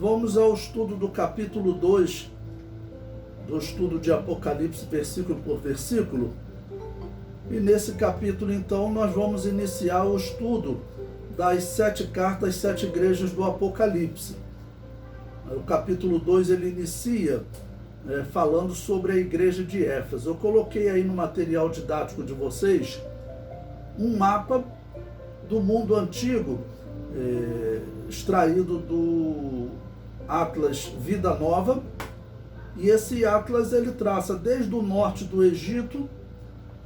Vamos ao estudo do capítulo 2, do estudo de Apocalipse, versículo por versículo. E nesse capítulo, então, nós vamos iniciar o estudo das 7 cartas, 7 igrejas do Apocalipse. O capítulo 2, ele inicia falando sobre a igreja de Éfeso. Eu coloquei aí no material didático de vocês um mapa do mundo antigo, extraído do Atlas Vida Nova, e esse Atlas ele traça desde o norte do Egito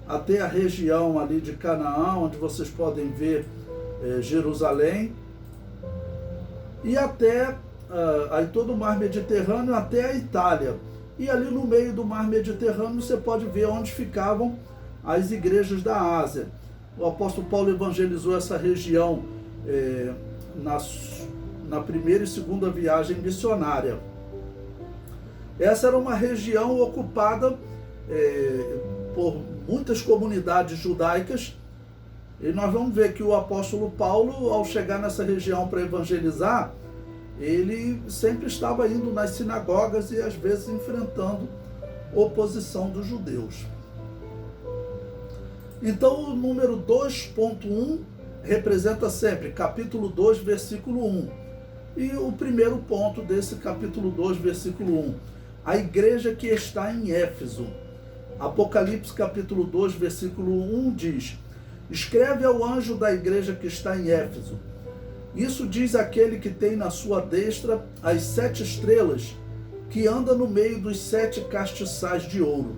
até a região ali de Canaã, onde vocês podem ver Jerusalém, e até aí todo o mar Mediterrâneo até a Itália. E ali no meio do mar Mediterrâneo você pode ver onde ficavam as igrejas da Ásia. O apóstolo Paulo evangelizou essa região na primeira e segunda viagem missionária. Essa era uma região ocupada por muitas comunidades judaicas, e nós vamos ver que o apóstolo Paulo, ao chegar nessa região para evangelizar, ele sempre estava indo nas sinagogas e às vezes enfrentando oposição dos judeus. Então o número 2.1 representa sempre capítulo 2, versículo 1. E o primeiro ponto desse capítulo 2, versículo 1, a igreja que está em Éfeso. Apocalipse capítulo 2, versículo 1 diz: escreve ao anjo da igreja que está em Éfeso. Isso diz aquele que tem na sua destra as 7 estrelas, que anda no meio dos 7 castiçais de ouro.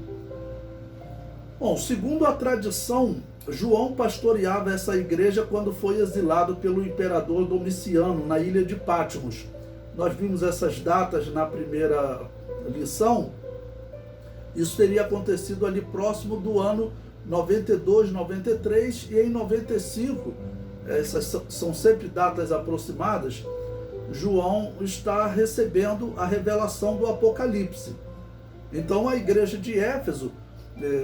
Bom, segundo a tradição, João pastoreava essa igreja quando foi exilado pelo imperador Domiciano na ilha de Patmos. Nós vimos essas datas na primeira lição. Isso teria acontecido ali próximo do ano 92, 93 e em 95, essas são sempre datas aproximadas, João está recebendo a revelação do Apocalipse. Então a igreja de Éfeso,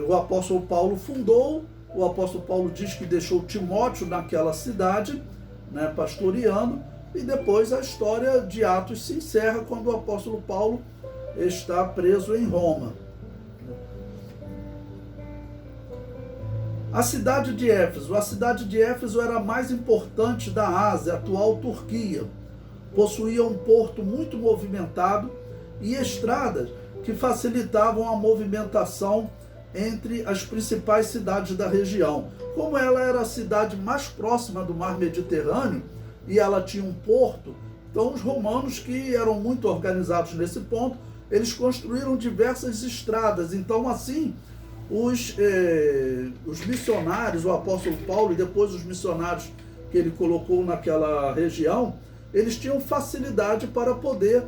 o apóstolo Paulo fundou, o apóstolo Paulo diz que deixou Timóteo naquela cidade, pastoreando, e depois a história de Atos se encerra quando o apóstolo Paulo está preso em Roma. A cidade de Éfeso era a mais importante da Ásia, atual Turquia. Possuía um porto muito movimentado e estradas que facilitavam a movimentação entre as principais cidades da região. Como ela era a cidade mais próxima do mar Mediterrâneo e ela tinha um porto, então os romanos, que eram muito organizados nesse ponto, eles construíram diversas estradas. Então assim, os missionários, o apóstolo Paulo e depois os missionários que ele colocou naquela região, eles tinham facilidade para poder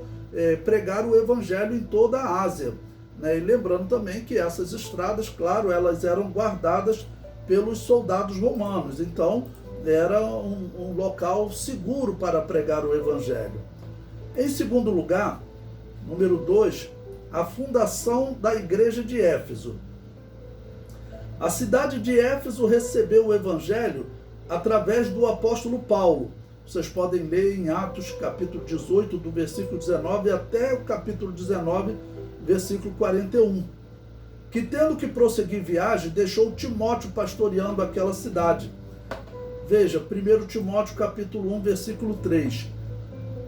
pregar o evangelho em toda a Ásia. E lembrando também que essas estradas, claro, elas eram guardadas pelos soldados romanos, então era um local seguro para pregar o evangelho. Em segundo lugar, número 2, a fundação da igreja de Éfeso. A cidade de Éfeso recebeu o evangelho através do apóstolo Paulo. Vocês podem ler em Atos capítulo 18, do versículo 19 até o capítulo 19, versículo 41. Que tendo que prosseguir viagem, deixou Timóteo pastoreando aquela cidade. Veja, 1 Timóteo capítulo 1, versículo 3.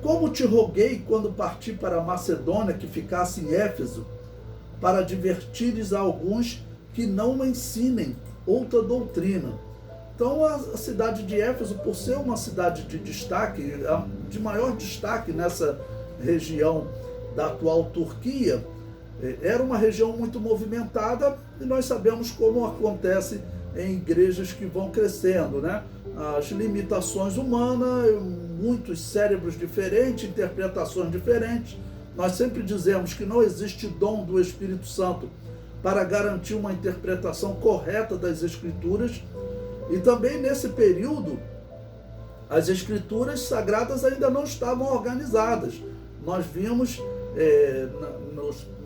Como te roguei quando parti para a Macedônia que ficasse em Éfeso, para advertires a alguns que não ensinem outra doutrina. Então a cidade de Éfeso, por ser uma cidade de destaque, de maior destaque nessa região da atual Turquia, era uma região muito movimentada, e nós sabemos como acontece em igrejas que vão crescendo, As limitações humanas, muitos cérebros diferentes, interpretações diferentes. Nós sempre dizemos que não existe dom do Espírito Santo para garantir uma interpretação correta das Escrituras. E também nesse período, as Escrituras Sagradas ainda não estavam organizadas. Nós vimos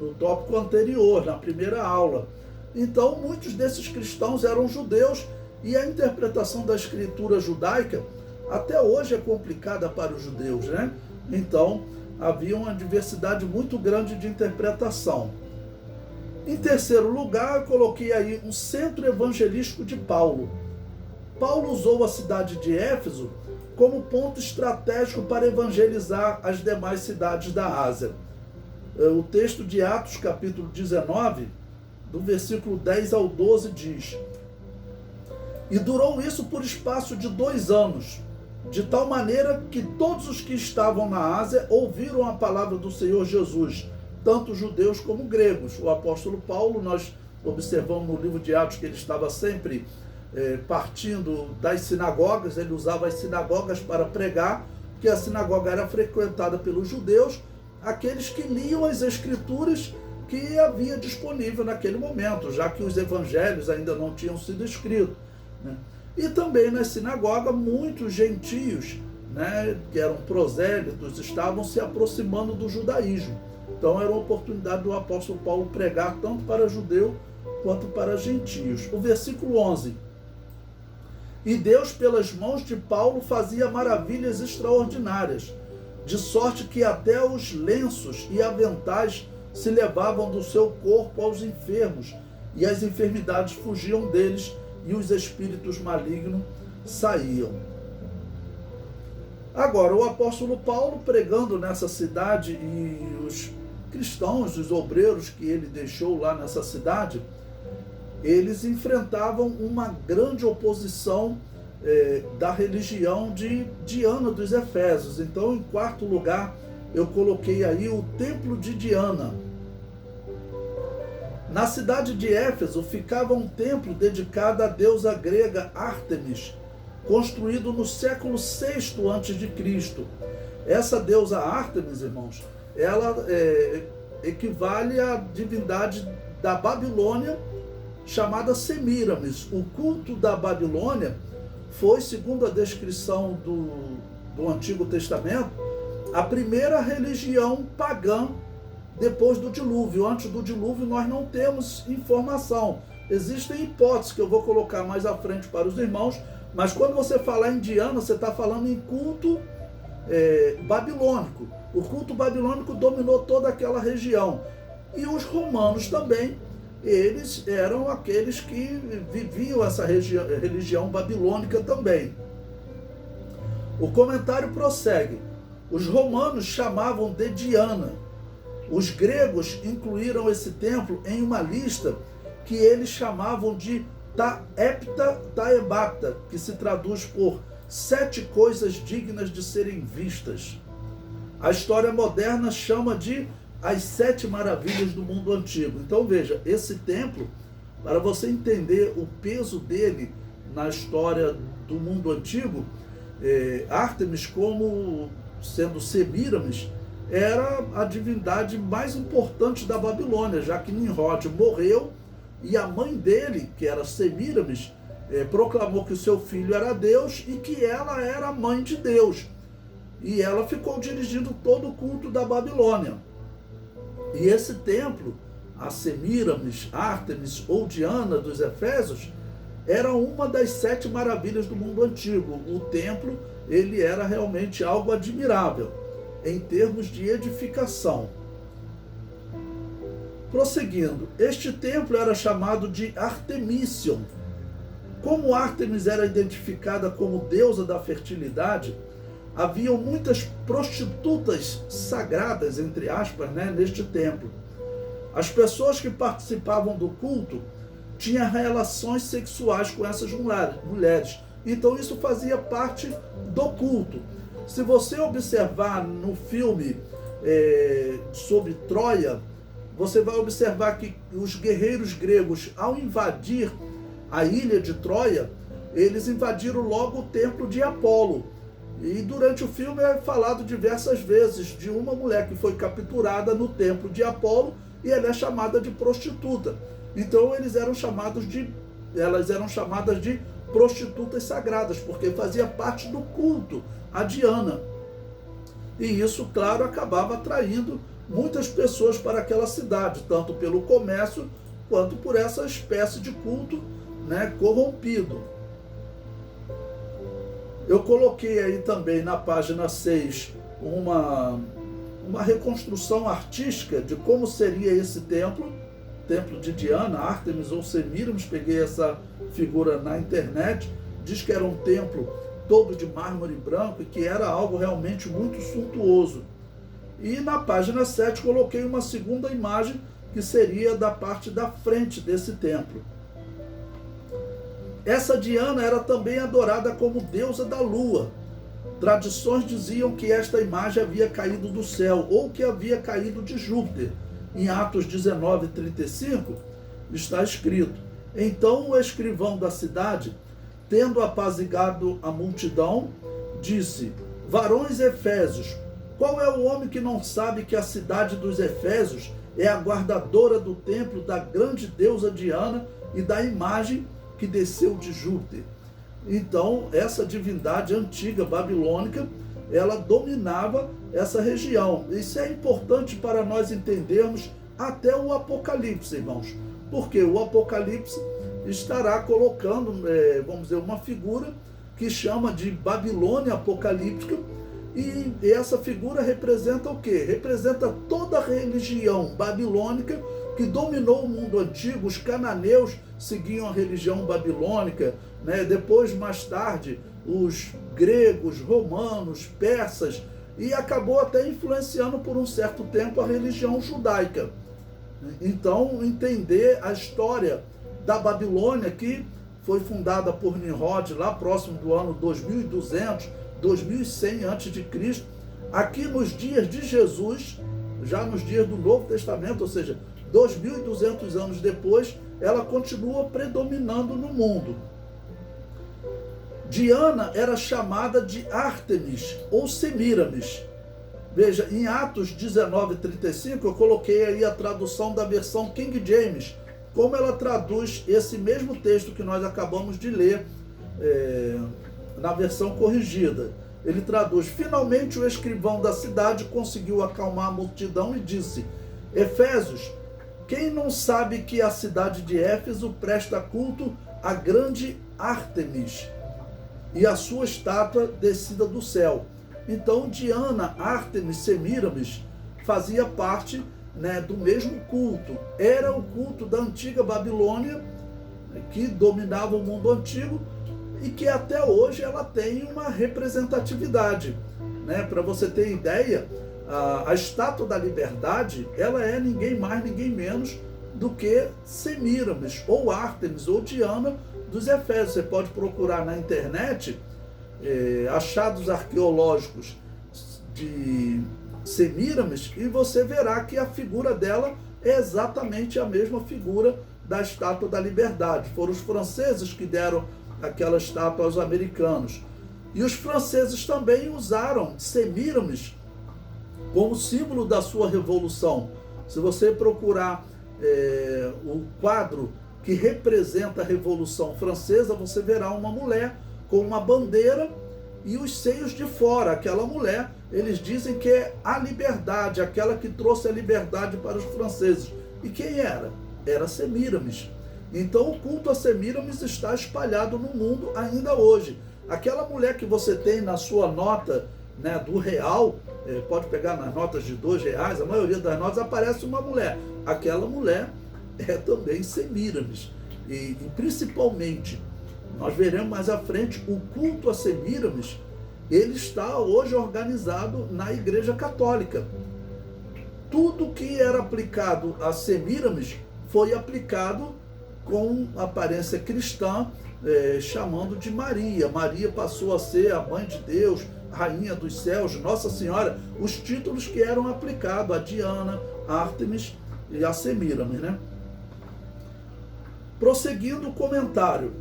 no tópico anterior, na primeira aula. Então, muitos desses cristãos eram judeus, e a interpretação da Escritura judaica até hoje é complicada para os judeus, Então, havia uma diversidade muito grande de interpretação. Em terceiro lugar, eu coloquei aí um centro evangelístico de Paulo. Paulo usou a cidade de Éfeso como ponto estratégico para evangelizar as demais cidades da Ásia. O texto de Atos, capítulo 19, do versículo 10 ao 12, diz: E durou isso por espaço de 2 anos, de tal maneira que todos os que estavam na Ásia ouviram a palavra do Senhor Jesus, tanto judeus como gregos. O apóstolo Paulo, nós observamos no livro de Atos que ele estava sempre partindo das sinagogas, ele usava as sinagogas para pregar, porque a sinagoga era frequentada pelos judeus, aqueles que liam as escrituras que havia disponível naquele momento, já que os evangelhos ainda não tinham sido escritos, né? E também na sinagoga muitos gentios, né, que eram prosélitos, estavam se aproximando do judaísmo. Então era uma oportunidade do apóstolo Paulo pregar tanto para judeu quanto para gentios. O versículo 11: E Deus, pelas mãos de Paulo, fazia maravilhas extraordinárias, de sorte que até os lenços e aventais se levavam do seu corpo aos enfermos, e as enfermidades fugiam deles, e os espíritos malignos saíam. Agora, o apóstolo Paulo, pregando nessa cidade, e os cristãos, os obreiros que ele deixou lá nessa cidade, eles enfrentavam uma grande oposição da religião de Diana dos Efésios. Então, em quarto lugar, eu coloquei aí o templo de Diana. Na cidade de Éfeso ficava um templo dedicado à deusa grega Ártemis, construído no século VI a.C. Essa deusa Ártemis, irmãos, ela equivale à divindade da Babilônia, chamada Semíramis. O culto da Babilônia foi, segundo a descrição do Antigo Testamento, a primeira religião pagã depois do dilúvio. Antes do dilúvio nós não temos informação. Existem hipóteses que eu vou colocar mais à frente para os irmãos, mas quando você falar em Diana, você está falando em culto babilônico. O culto babilônico dominou toda aquela região. E os romanos também, eles eram aqueles que viviam essa religião babilônica também. O comentário prossegue: os romanos chamavam de Diana. Os gregos incluíram esse templo em uma lista que eles chamavam de Hepta Taebata, que se traduz por 7 coisas dignas de serem vistas. A história moderna chama de as 7 maravilhas do mundo antigo. Então veja, esse templo, para você entender o peso dele na história do mundo antigo, Ártemis, como sendo Semíramis, era a divindade mais importante da Babilônia, já que Nimrod morreu e a mãe dele, que era Semíramis, proclamou que o seu filho era Deus e que ela era a mãe de Deus. E ela ficou dirigindo todo o culto da Babilônia. E esse templo, a Semíramis, Ártemis ou Diana dos Efésios, era uma das 7 maravilhas do mundo antigo. O templo, ele era realmente algo admirável em termos de edificação. Prosseguindo, este templo era chamado de Artemision. Como Ártemis era identificada como deusa da fertilidade, haviam muitas prostitutas sagradas, entre aspas, neste templo. As pessoas que participavam do culto tinham relações sexuais com essas mulheres. Então isso fazia parte do culto. Se você observar no filme sobre Troia, você vai observar que os guerreiros gregos, ao invadir a ilha de Troia, eles invadiram logo o templo de Apolo. E durante o filme é falado diversas vezes de uma mulher que foi capturada no templo de Apolo e ela é chamada de prostituta. Então elas eram chamadas de prostitutas sagradas, porque fazia parte do culto a Diana. E isso, claro, acabava atraindo muitas pessoas para aquela cidade, tanto pelo comércio quanto por essa espécie de culto, corrompido. Eu coloquei aí também na página 6 uma uma reconstrução artística de como seria esse templo de Diana, Ártemis ou Semíramis. Peguei essa figura na internet, diz que era um templo todo de mármore branco e que era algo realmente muito suntuoso. E na página 7 coloquei uma segunda imagem que seria da parte da frente desse templo. Essa Diana era também adorada como deusa da lua. Tradições diziam que esta imagem havia caído do céu ou que havia caído de Júpiter. Em Atos 19:35 está escrito: então o escrivão da cidade, tendo apaziguado a multidão, disse: varões efésios, qual é o homem que não sabe que a cidade dos efésios é a guardadora do templo da grande deusa Diana e da imagem que desceu de Júpiter? Então, essa divindade antiga babilônica, ela dominava essa região. Isso é importante para nós entendermos até o Apocalipse, irmãos, porque o Apocalipse estará colocando, vamos dizer, uma figura que chama de Babilônia apocalíptica, e essa figura representa o quê? Representa toda a religião babilônica que dominou o mundo antigo. Os cananeus seguiam a religião babilônica, né? Depois, mais tarde, os gregos, romanos, persas, e acabou até influenciando por um certo tempo a religião judaica. Então, entender a história da Babilônia, que foi fundada por Nimrod lá próximo do ano 2200, 2100 a.C., aqui nos dias de Jesus, já nos dias do Novo Testamento, ou seja, 2200 anos depois, ela continua predominando no mundo. Diana era chamada de Ártemis ou Semíramis. Veja, em Atos 19:35, eu coloquei aí a tradução da versão King James, como ela traduz esse mesmo texto que nós acabamos de ler na versão corrigida. Ele traduz: finalmente o escrivão da cidade conseguiu acalmar a multidão e disse: Efésios, quem não sabe que a cidade de Éfeso presta culto à grande Ártemis e a sua estátua descida do céu? Então, Diana, Ártemis, Semíramis fazia parte, né, do mesmo culto. Era o culto da antiga Babilônia, que dominava o mundo antigo e que até hoje ela tem uma representatividade, né? Para você ter ideia, a estátua da liberdade, ela é ninguém mais, ninguém menos do que Semíramis, ou Ártemis, ou Diana dos Efésios. Você pode procurar na internet achados arqueológicos de Semíramis e você verá que a figura dela é exatamente a mesma figura da estátua da liberdade. Foram os franceses que deram aquela estátua aos americanos. E os franceses também usaram Semíramis como símbolo da sua revolução. Se você procurar o quadro que representa a Revolução Francesa, você verá uma mulher com uma bandeira e os seios de fora. Aquela mulher, eles dizem que é a liberdade, aquela que trouxe a liberdade para os franceses. E quem era? Era Semíramis. Então o culto a Semíramis está espalhado no mundo ainda hoje. Aquela mulher que você tem na sua nota, né, do real, pode pegar nas notas de R$2, a maioria das notas aparece uma mulher. Aquela mulher é também Semíramis. E principalmente, nós veremos mais à frente, o culto a Semíramis, ele está hoje organizado na Igreja Católica. Tudo que era aplicado a Semíramis foi aplicado com aparência cristã, chamando de Maria. Maria passou a ser a mãe de Deus, rainha dos céus, Nossa Senhora, os títulos que eram aplicados a Diana, a Ártemis e a Semíramis, né? Prosseguindo o comentário,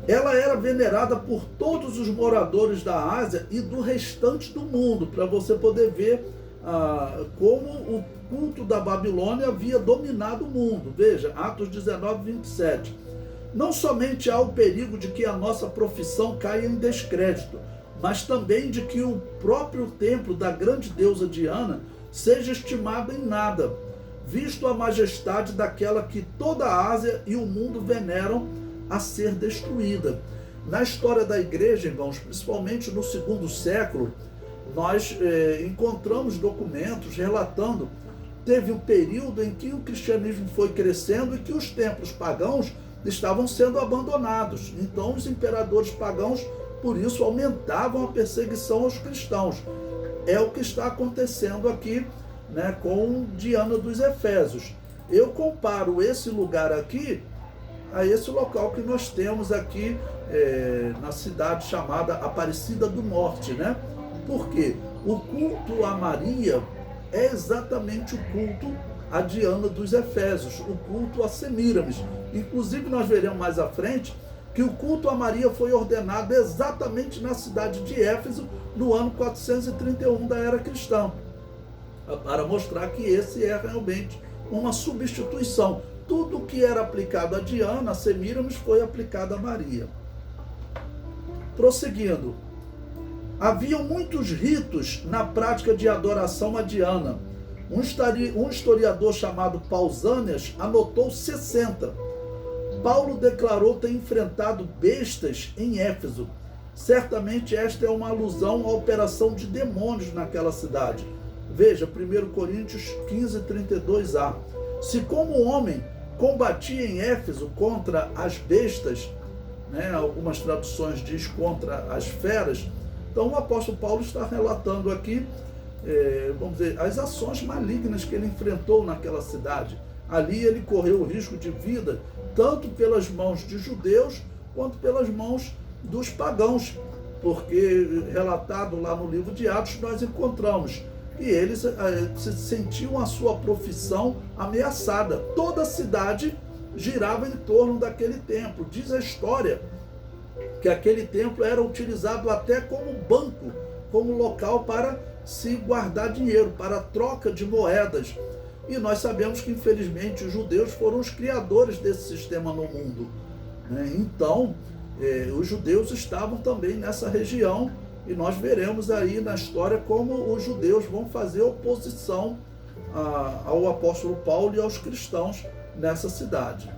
ela era venerada por todos os moradores da Ásia e do restante do mundo, para você poder ver como o culto da Babilônia havia dominado o mundo. Veja, Atos 19:27. Não somente há o perigo de que a nossa profissão caia em descrédito, mas também de que o próprio templo da grande deusa Diana seja estimado em nada, visto a majestade daquela que toda a Ásia e o mundo veneram a ser destruída. Na história da igreja, irmãos, principalmente no segundo século, nós encontramos documentos relatando, teve um período em que o cristianismo foi crescendo e que os templos pagãos estavam sendo abandonados. Então os imperadores pagãos, por isso, aumentavam a perseguição aos cristãos. É o que está acontecendo aqui, né, com Diana dos Efésios. Eu comparo esse lugar aqui a esse local que nós temos aqui na cidade chamada Aparecida do Norte, né? Porque o culto a Maria é exatamente o culto a Diana dos Efésios, o culto a Semíramis. Inclusive nós veremos mais à frente que o culto a Maria foi ordenado exatamente na cidade de Éfeso no ano 431 da era cristã, para mostrar que esse é realmente uma substituição. Tudo que era aplicado a Diana, a Semíramis, foi aplicado a Maria. Prosseguindo, haviam muitos ritos na prática de adoração a Diana. Um historiador chamado Pausanias anotou 60. Paulo declarou ter enfrentado bestas em Éfeso. Certamente esta é uma alusão à operação de demônios naquela cidade. Veja, 1 Coríntios 15, 32a. Se como homem combatia em Éfeso contra as bestas, né, algumas traduções diz contra as feras, então o apóstolo Paulo está relatando aqui, vamos dizer, as ações malignas que ele enfrentou naquela cidade. Ali ele correu o risco de vida, tanto pelas mãos de judeus, quanto pelas mãos dos pagãos, porque relatado lá no livro de Atos nós encontramos que eles sentiam a sua profissão ameaçada. Toda a cidade girava em torno daquele templo. Diz a história que aquele templo era utilizado até como banco, como local para se guardar dinheiro, para troca de moedas. E nós sabemos que, infelizmente, os judeus foram os criadores desse sistema no mundo, né? Então, os judeus estavam também nessa região, e nós veremos aí na história como os judeus vão fazer oposição ao apóstolo Paulo e aos cristãos nessa cidade.